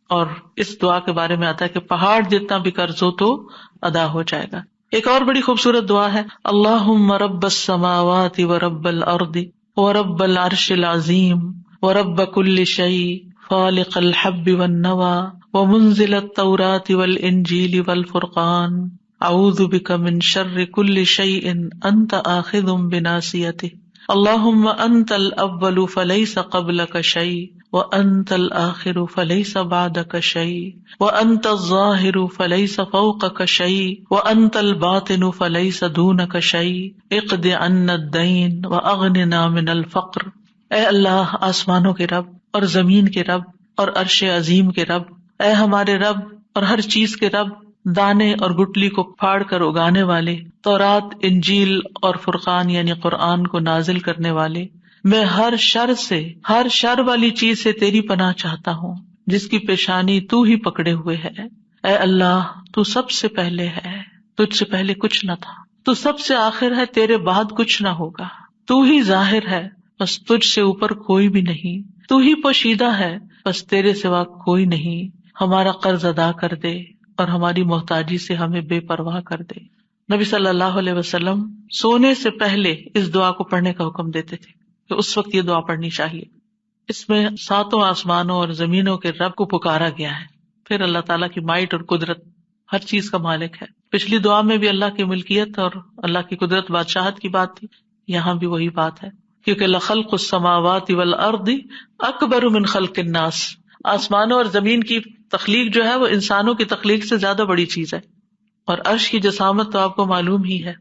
اور اس دعا کے بارے میں آتا ہے کہ پہاڑ جتنا بھی قرض ہو تو ادا ہو جائے گا. ایک اور بڑی خوبصورت دعا ہے، اللہم رب السماوات ورب الارض ورب العرش العظیم ورب کل شیء خالق الحب والنوى ومنزل التوراة والانجیل والفرقان اعوذ بک من شر کل شیء انت آخذ بناصیتہ اللہم انت الاول فلیس قبلک شیء وانت الآخر فلیس بعدک شیء وانت الظاہر فلیس فوقک شیء وانت الباطن فلیس دونک شیء اقض عنا الدین واغننا من الفقر. اے اللہ، آسمانوں کے رب اور زمین کے رب اور عرش عظیم کے رب، اے ہمارے رب اور ہر چیز کے رب، دانے اور گٹلی کو پھاڑ کر اگانے والے، تورات، انجیل اور فرقان یعنی قرآن کو نازل کرنے والے، میں ہر شر والی چیز سے تیری پناہ چاہتا ہوں جس کی پیشانی تو ہی پکڑے ہوئے ہے. اے اللہ، تو سب سے پہلے ہے، تجھ سے پہلے کچھ نہ تھا، تو سب سے آخر ہے، تیرے بعد کچھ نہ ہوگا، تو ہی ظاہر ہے، بس تجھ سے اوپر کوئی بھی نہیں، تو ہی پوشیدہ ہے، بس تیرے سوا کوئی نہیں. ہمارا قرض ادا کر دے اور ہماری محتاجی سے ہمیں بے پرواہ کر دے. نبی صلی اللہ علیہ وسلم سونے سے پہلے اس دعا کو پڑھنے کا حکم دیتے تھے کہ اس وقت یہ دعا پڑھنی چاہیے. اس میں ساتوں آسمانوں اور زمینوں کے رب کو پکارا گیا ہے، پھر اللہ تعالیٰ کی مائٹ اور قدرت، ہر چیز کا مالک ہے. پچھلی دعا میں بھی اللہ کی ملکیت اور اللہ کی قدرت بادشاہت کی بات تھی، یہاں بھی وہی بات ہے، کیونکہ لخلق السماوات والارض اکبر من خلق الناس، آسمانوں اور زمین کی تخلیق جو ہے وہ انسانوں کی تخلیق سے زیادہ بڑی چیز ہے. اور عرش کی جسامت تو آپ کو معلوم ہی ہے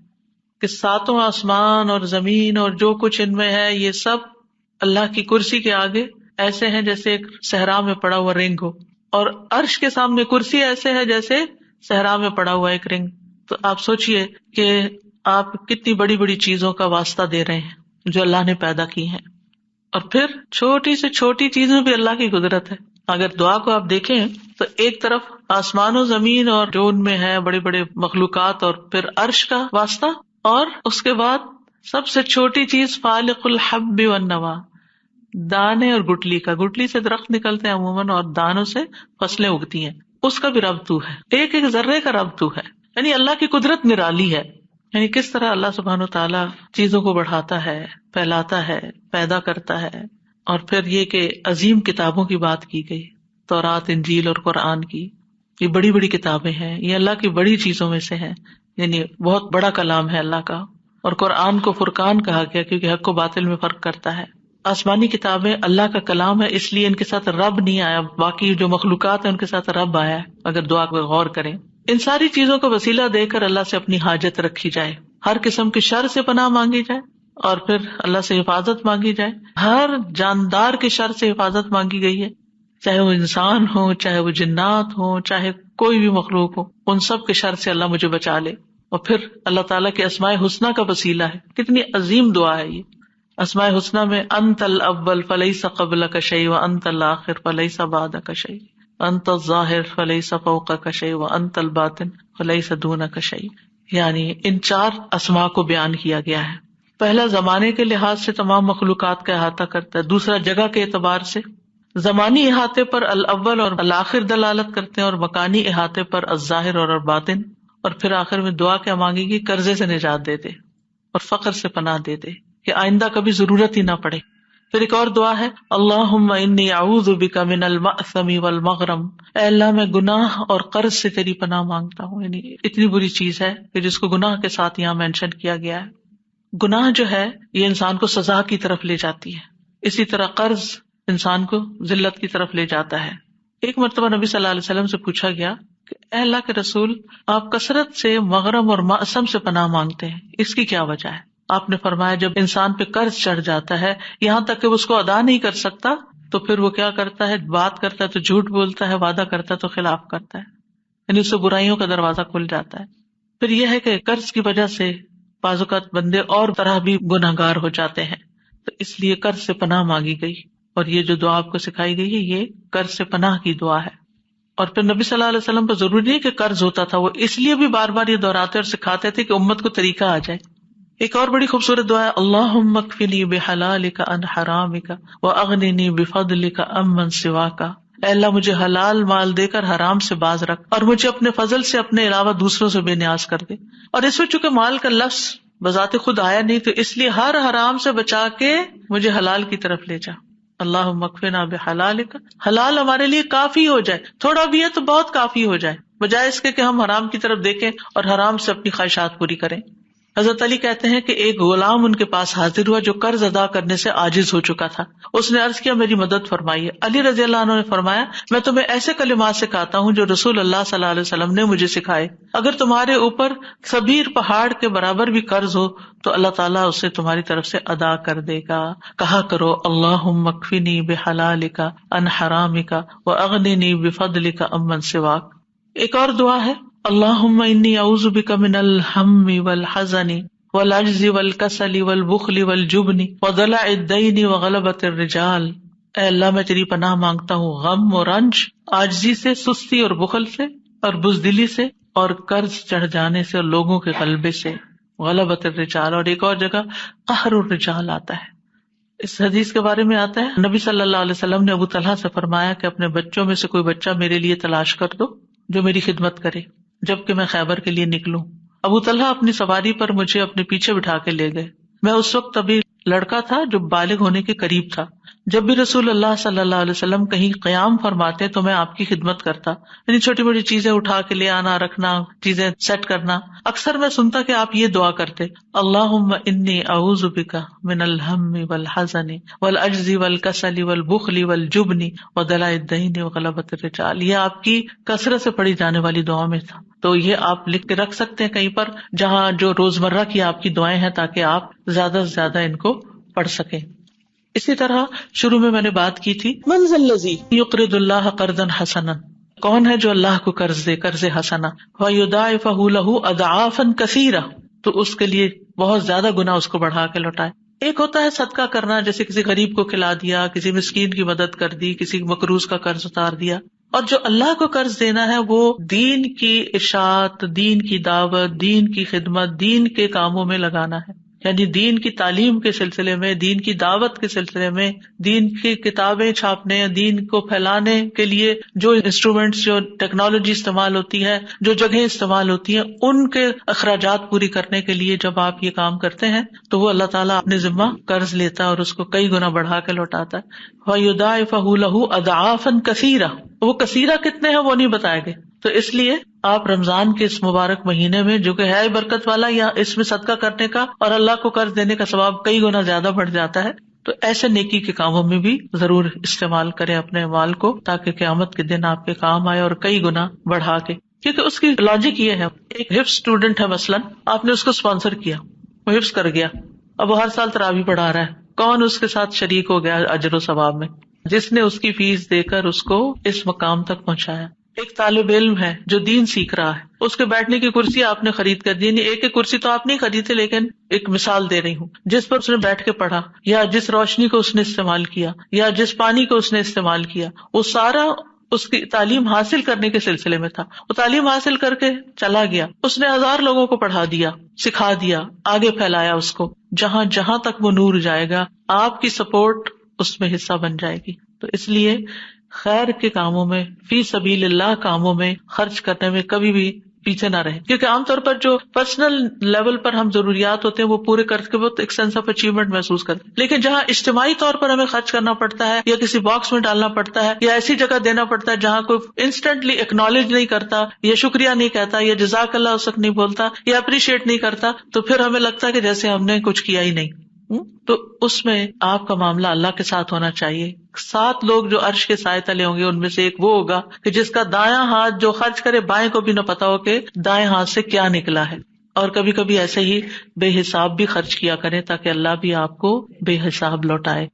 کہ ساتوں آسمان اور زمین اور جو کچھ ان میں ہے یہ سب اللہ کی کرسی کے آگے ایسے ہیں جیسے ایک صحرا میں پڑا ہوا رنگ ہو، اور عرش کے سامنے کرسی ایسے ہے جیسے صحرا میں پڑا ہوا ایک رنگ. تو آپ سوچئے کہ آپ کتنی بڑی بڑی چیزوں کا واسطہ دے رہے ہیں جو اللہ نے پیدا کی ہیں. اور پھر چھوٹی سے چھوٹی چیزوں بھی اللہ کی قدرت ہے. اگر دعا کو آپ دیکھیں تو ایک طرف آسمان و زمین اور جو ان میں ہے بڑے بڑے مخلوقات، اور پھر عرش کا واسطہ، اور اس کے بعد سب سے چھوٹی چیز فالق الحب والنوى، دانے اور گٹلی کا. گٹلی سے درخت نکلتے ہیں عموماً اور دانوں سے فصلیں اگتی ہیں، اس کا بھی رب تو ہے، ایک ایک ذرے کا رب تو ہے. یعنی اللہ کی قدرت نرالی ہے. یعنی کس طرح اللہ سبحانہ وتعالیٰ چیزوں کو بڑھاتا ہے، پھیلاتا ہے، پیدا کرتا ہے. اور پھر یہ کہ عظیم کتابوں کی بات کی گئی، تورات، انجیل اور قرآن کی، یہ بڑی بڑی کتابیں ہیں، یہ اللہ کی بڑی چیزوں میں سے ہیں، یعنی بہت بڑا کلام ہے اللہ کا. اور قرآن کو فرقان کہا گیا کیونکہ حق و باطل میں فرق کرتا ہے. آسمانی کتابیں اللہ کا کلام ہے، اس لیے ان کے ساتھ رب نہیں آیا، باقی جو مخلوقات ہیں ان کے ساتھ رب آیا ہے. اگر دعا کو غور کریں، ان ساری چیزوں کو وسیلہ دے کر اللہ سے اپنی حاجت رکھی جائے، ہر قسم کی شر سے پناہ مانگی جائے، اور پھر اللہ سے حفاظت مانگی جائے. ہر جاندار کی شر سے حفاظت مانگی گئی ہے، چاہے وہ انسان ہو، چاہے وہ جنات ہو، چاہے کوئی بھی مخلوق ہو، ان سب کے شر سے اللہ مجھے بچا لے. اور پھر اللہ تعالیٰ کے اسماء حسنی کا وسیلہ ہے. کتنی عظیم دعا ہے یہ. اسماء حسنی میں انت الاول فلیس قبلک شیء وانت الاخر فلیس بعدک شیء انت الظاہر فلیس فوقک شیء وانت الباطن فلیس دونک شیء. یعنی ان 4 اسماء کو بیان کیا گیا ہے. پہلا زمانے کے لحاظ سے تمام مخلوقات کا احاطہ کرتا ہے، دوسرا جگہ کے اعتبار سے زمانی احاطے پر الاول اور الآخر دلالت کرتے ہیں، اور مکانی احاطے پر الظاہر اور الباطن. اور پھر آخر میں دعا کیا مانگی گی؟ قرضے سے نجات دے دے اور فقر سے پناہ دے دے کہ آئندہ کبھی ضرورت ہی نہ پڑے. پھر ایک اور دعا ہے، اللہم انی اعوذ بک من المأثم والمغرم، اے اللہ میں گناہ اور قرض سے تیری پناہ مانگتا ہوں. یعنی اتنی بری چیز ہے کہ جس کو گناہ کے ساتھ یہاں مینشن کیا گیا ہے. گناہ جو ہے یہ انسان کو سزا کی طرف لے جاتی ہے، اسی طرح قرض انسان کو ذلت کی طرف لے جاتا ہے. ایک مرتبہ نبی صلی اللہ علیہ وسلم سے پوچھا گیا کہ اے اللہ کے رسول، آپ کثرت سے مغرم اور مأثم سے پناہ مانگتے ہیں، اس کی کیا وجہ ہے؟ آپ نے فرمایا جب انسان پہ قرض چڑھ جاتا ہے یہاں تک کہ اس کو ادا نہیں کر سکتا تو پھر وہ کیا کرتا ہے؟ بات کرتا ہے تو جھوٹ بولتا ہے، وعدہ کرتا ہے تو خلاف کرتا ہے، یعنی اس سے برائیوں کا دروازہ کھل جاتا ہے. پھر یہ ہے کہ قرض کی وجہ سے بعض اوقات بندے اور طرح بھی گنہگار ہو جاتے ہیں، تو اس لیے قرض سے پناہ مانگی گئی. اور یہ جو دعا آپ کو سکھائی گئی ہے یہ قرض سے پناہ کی دعا ہے. اور پھر نبی صلی اللہ علیہ وسلم پر ضروری نہیں کہ قرض ہوتا تھا، وہ اس لیے بھی بار بار یہ دہراتے اور سکھاتے تھے کہ امت کو طریقہ آ جائے. ایک اور بڑی خوبصورت دعا ہے، اللہم اکفنی بحلالک عن حرامک واغننی بفضلک عمن سواک. اے اللہ مجھے حلال مال دے کر حرام سے باز رکھ، اور مجھے اپنے فضل سے اپنے علاوہ دوسروں سے بے نیاز کر دے. اور اس میں چونکہ مال کا لفظ بذات خود آیا نہیں، تو اس لیے ہر حرام سے بچا کے مجھے حلال کی طرف لے جا. اللہم اکفنا بحلالک، حلال ہمارے لیے کافی ہو جائے، تھوڑا بھی ہے تو بہت کافی ہو جائے، بجائے اس کے کہ ہم حرام کی طرف دیکھیں اور حرام سے اپنی خواہشات پوری کریں. حضرت علی کہتے ہیں کہ ایک غلام ان کے پاس حاضر ہوا جو قرض ادا کرنے سے عاجز ہو چکا تھا. اس نے عرض کیا میری مدد فرمائیے. علی رضی اللہ عنہ نے فرمایا میں تمہیں ایسے کلمات سکھاتا ہوں جو رسول اللہ صلی اللہ علیہ وسلم نے مجھے سکھائے. اگر تمہارے اوپر سبیر پہاڑ کے برابر بھی قرض ہو تو اللہ تعالیٰ اسے تمہاری طرف سے ادا کر دے گا. کہا کرو اللہم اکفنی بحلالک عن حرامک واغننی بفضلک عمن سواک. ایک اور دعا ہے اللہم انی اعوذ بک من الہم والحزن والعجز والکسل والبخل والجبن وضلع الدین وغلبۃ الرجال. اے اللہ میں تیری پناہ مانگتا ہوں غم اور رنج، عاجزی سے، سستی اور بخل سے، اور بزدلی سے، اور قرض چڑھ جانے سے، اور لوگوں کے غلبے سے، غلبۃ الرجال. اور ایک اور جگہ قہر الرجال آتا ہے. اس حدیث کے بارے میں آتا ہے نبی صلی اللہ علیہ وسلم نے ابو طلحہ سے فرمایا کہ اپنے بچوں میں سے کوئی بچہ میرے لیے تلاش کر دو جو میری خدمت کرے جبکہ میں خیبر کے لیے نکلوں. ابو طلحہ اپنی سواری پر مجھے اپنے پیچھے بٹھا کے لے گئے. میں اس وقت ابھی لڑکا تھا جو بالغ ہونے کے قریب تھا. جب بھی رسول اللہ صلی اللہ علیہ وسلم کہیں قیام فرماتے تو میں آپ کی خدمت کرتا، یعنی چھوٹی بڑی چیزیں اٹھا کے لے آنا، رکھنا، چیزیں سیٹ کرنا. اکثر میں سنتا کہ آپ یہ دعا کرتے اللہم انی اعوذ بک من الہم والحزن والعجز والکسل والبخل والجبن وضلع الدین وغلبۃ الرجال. یہ آپ کی کثرت سے پڑھی جانے والی دعا میں تھا. تو یہ آپ لکھ کے رکھ سکتے ہیں کہیں پر جہاں جو روزمرہ کی آپ کی دعائیں ہیں، تاکہ آپ زیادہ سے زیادہ ان کو پڑھ سکیں. اسی طرح شروع میں نے بات کی تھی من ذا الذی یقرض اللہ قرضا حسنا، کون ہے جو اللہ کو قرض دے، قرض حسنا، ویضاعفہ لہ اضعافا کثیرہ، تو اس کے لیے بہت زیادہ گنا اس کو بڑھا کے لوٹائے. ایک ہوتا ہے صدقہ کرنا، جیسے کسی غریب کو کھلا دیا، کسی مسکین کی مدد کر دی، کسی مقروض کا قرض اتار دیا. اور جو اللہ کو قرض دینا ہے وہ دین کی اشاعت، دین کی دعوت، دین کی خدمت، دین کے کاموں میں لگانا ہے. یعنی دین کی تعلیم کے سلسلے میں، دین کی دعوت کے سلسلے میں، دین کی کتابیں چھاپنے، دین کو پھیلانے کے لیے جو انسٹرومینٹس، جو ٹیکنالوجی استعمال ہوتی ہے، جو جگہیں استعمال ہوتی ہیں، ان کے اخراجات پوری کرنے کے لیے جب آپ یہ کام کرتے ہیں تو وہ اللہ تعالیٰ اپنے ذمہ قرض لیتا ہے اور اس کو کئی گنا بڑھا کے لوٹاتا ہے. وَيُضَاعِفَهُ لَهُ أَضْعَافًا كَثِيرًا، وہ کثیرہ کتنے ہیں وہ نہیں بتائے گئے. تو اس لیے آپ رمضان کے اس مبارک مہینے میں جو کہ ہے برکت والا، یا اس میں صدقہ کرنے کا اور اللہ کو قرض دینے کا ثواب کئی گنا زیادہ بڑھ جاتا ہے، تو ایسے نیکی کے کاموں میں بھی ضرور استعمال کریں اپنے مال کو، تاکہ قیامت کے دن آپ کے کام آئے اور کئی گنا بڑھا کے. کیونکہ اس کی لاجک یہ ہے، ایک حفظ اسٹوڈنٹ ہے مثلاً، آپ نے اس کو اسپانسر کیا، وہ حفظ کر گیا، اب وہ ہر سال تراویح پڑھا رہا ہے، کون اس کے ساتھ شریک ہو گیا اجر و ثواب میں؟ جس نے اس کی فیس دے کر اس کو اس مقام تک پہنچایا. ایک طالب علم ہے جو دین سیکھ رہا ہے، اس کے بیٹھنے کی کرسی آپ نے خرید کر دی. ایک ایک کرسی تو آپ نہیں خریدتے، لیکن ایک مثال دے رہی ہوں، جس پر اس نے بیٹھ کے پڑھا، یا جس روشنی کو اس نے استعمال کیا، یا جس پانی کو اس نے استعمال کیا، وہ سارا اس کی تعلیم حاصل کرنے کے سلسلے میں تھا. وہ تعلیم حاصل کر کے چلا گیا، اس نے 1000 لوگوں کو پڑھا دیا، سکھا دیا، آگے پھیلایا اس کو. جہاں جہاں تک وہ نور جائے گا آپ کی سپورٹ اس میں حصہ بن جائے گی. تو اس لیے خیر کے کاموں میں، فی سبیل اللہ کاموں میں خرچ کرنے میں کبھی بھی پیچھے نہ رہے. کیونکہ عام طور پر جو پرسنل لیول پر ہم ضروریات ہوتے ہیں وہ پورے کر کے بہت ایک سینس آف اچیومنٹ محسوس کرتے ہیں، لیکن جہاں اجتماعی طور پر ہمیں خرچ کرنا پڑتا ہے، یا کسی باکس میں ڈالنا پڑتا ہے، یا ایسی جگہ دینا پڑتا ہے جہاں کوئی انسٹنٹلی ایکنالج نہیں کرتا، یا شکریہ نہیں کہتا، یا جزاک اللہ اس وقت نہیں بولتا، یا اپریشیٹ نہیں کرتا، تو پھر ہمیں لگتا ہے کہ جیسے ہم نے کچھ کیا ہی نہیں. تو اس میں آپ کا معاملہ اللہ کے ساتھ ہونا چاہیے. 7 لوگ جو عرش کے سائے تلے ہوں گے، ان میں سے ایک وہ ہوگا کہ جس کا دایاں ہاتھ جو خرچ کرے بائیں کو بھی نہ پتا ہو کہ دائیں ہاتھ سے کیا نکلا ہے. اور کبھی کبھی ایسے ہی بے حساب بھی خرچ کیا کریں تاکہ اللہ بھی آپ کو بے حساب لوٹائے.